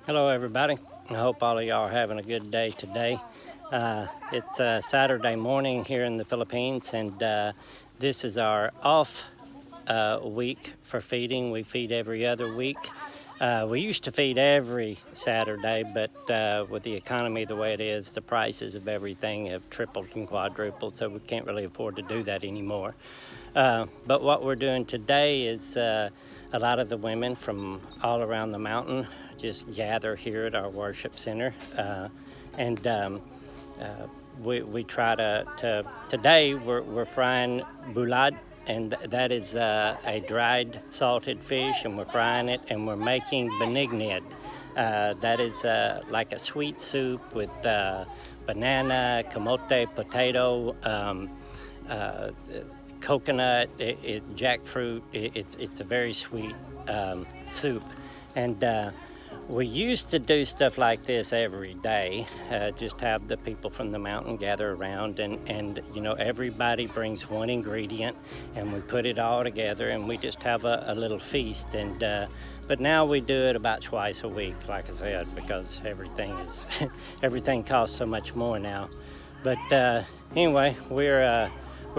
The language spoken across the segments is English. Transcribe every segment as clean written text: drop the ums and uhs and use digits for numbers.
Hello everybody. I hope all of y'all are having a good day today. It's Saturday morning here in the Philippines, and this is our off week for feeding. We feed every other week. We used to feed every Saturday, but with the economy the way it is, the prices of everything have tripled and quadrupled, so we can't really afford to do that anymore. But what we're doing today is a lot of the women from all around the mountain just gather here at our worship center. And we try to today we're frying bulad, and that is a dried salted fish, and we're frying it, and we're making benignid. That is like a sweet soup with banana, camote, potato, uh, coconut, jackfruit. It's a very sweet soup, and we used to do stuff like this every day, just have the people from the mountain gather around, and everybody brings one ingredient, and we put it all together, and we just have a little feast. And but now we do it about twice a week, like I said, because everything costs so much more now. But anyway, we're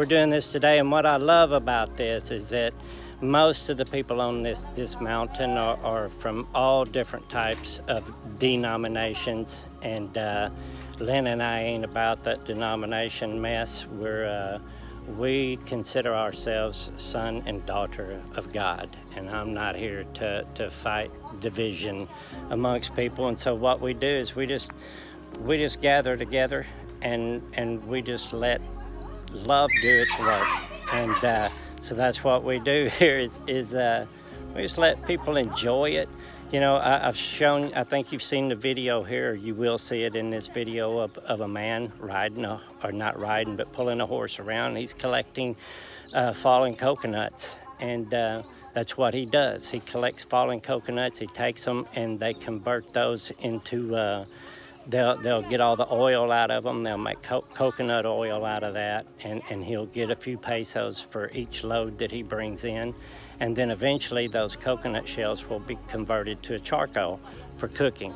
doing this today, and what I love about this is that most of the people on this mountain are from all different types of denominations, and Lynn and I ain't about that denomination mess. We consider ourselves son and daughter of God, and I'm not here to fight division amongst people. And so what we do is we just gather together, and we just let love do its work. And so that's what we do here is we just let people enjoy it. I've shown, I think you've seen the video here, you will see it in this video of a man riding, or not riding, but pulling a horse around. He's collecting fallen coconuts, and that's what he does. He collects fallen coconuts, he takes them, and they convert those into they'll get all the oil out of them. They'll make coconut oil out of that, and he'll get a few pesos for each load that he brings in. And then eventually those coconut shells will be converted to a charcoal for cooking.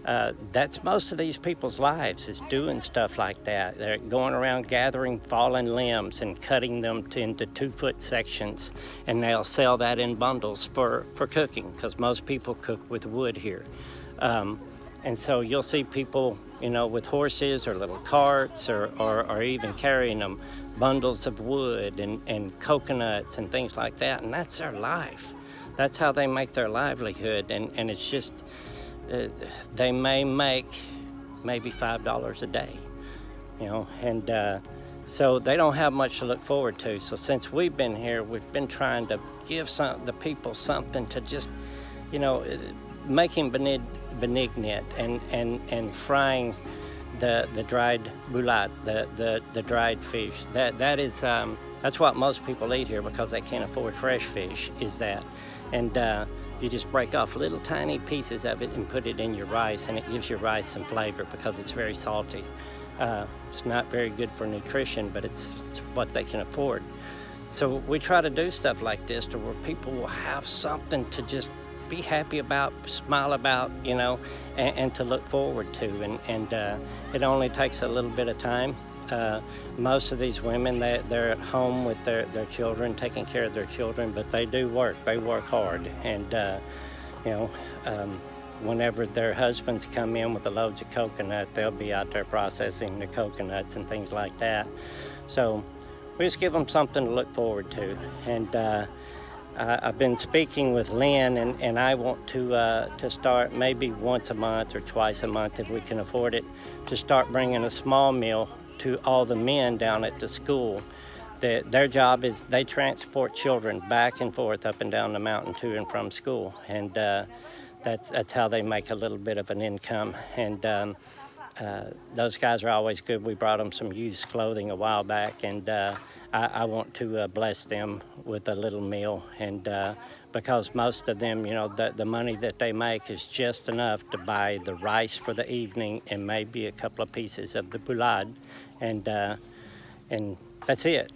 That's most of these people's lives, is doing stuff like that. They're going around gathering fallen limbs and cutting them into 2-foot sections, and they'll sell that in bundles for cooking, because most people cook with wood here. And so you'll see people, with horses or little carts, or even carrying them bundles of wood and coconuts and things like that. And that's their life. That's how they make their livelihood. And it's just, they may make maybe $5 a day, and so they don't have much to look forward to. So since we've been here, we've been trying to give the people something to just, making benignit and frying the dried bulad, the dried fish. That's what most people eat here, because they can't afford fresh fish, is that. And you just break off little tiny pieces of it and put it in your rice, and it gives your rice some flavor because it's very salty. It's not very good for nutrition, but it's what they can afford. So we try to do stuff like this to where people will have something to just be happy about, smile about, and to look forward to. And it only takes a little bit of time. Most of these women, they're at home with their children, taking care of their children, but they do work. They work hard. And, whenever their husbands come in with the loads of coconut, they'll be out there processing the coconuts and things like that. So we just give them something to look forward to. And I've been speaking with Lynn, and I want to start maybe once a month or twice a month, if we can afford it, to start bringing a small meal to all the men down at the school. Their job is they transport children back and forth up and down the mountain to and from school, and that's how they make a little bit of an income. And those guys are always good. We brought them some used clothing a while back, and I want to bless them with a little meal. And because most of them, the money that they make is just enough to buy the rice for the evening and maybe a couple of pieces of the bulad, and that's it.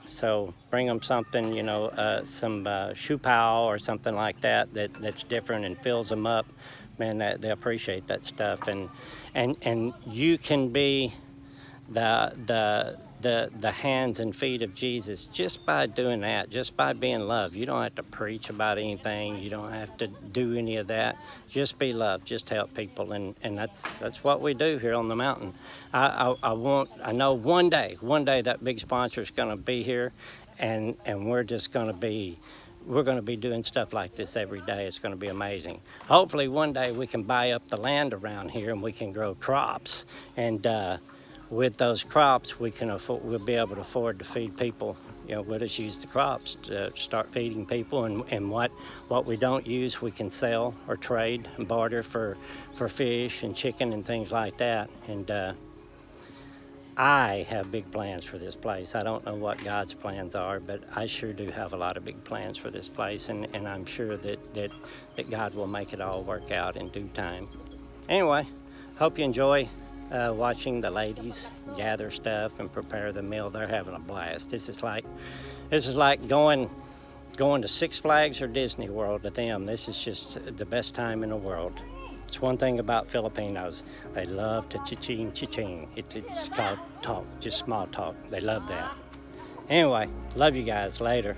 So bring them something, some shoe pile or something like that's different and fills them up. Man, they appreciate that stuff. And you can be the hands and feet of Jesus just by doing that, just by being love. You don't have to preach about anything. You don't have to do any of that. Just be love. Just help people, and that's what we do here on the mountain. I know one day that big sponsor is going to be here, and we're just going to be. We're going to be doing stuff like this every day. It's going to be amazing. Hopefully one day we can buy up the land around here and we can grow crops, and with those crops we'll be able to afford to feed people. We'll just use the crops to start feeding people, and what we don't use we can sell or trade and barter for fish and chicken and things like that. And I have big plans for this place. I don't know what God's plans are, but I sure do have a lot of big plans for this place, and I'm sure that God will make it all work out in due time. Anyway, hope you enjoy watching the ladies gather stuff and prepare the meal. They're having a blast. This is like going to Six Flags or Disney World to them. This is just the best time in the world. It's one thing about Filipinos. They love to cha-ching. It's called talk, just small talk. They love that. Anyway, love you guys. Later.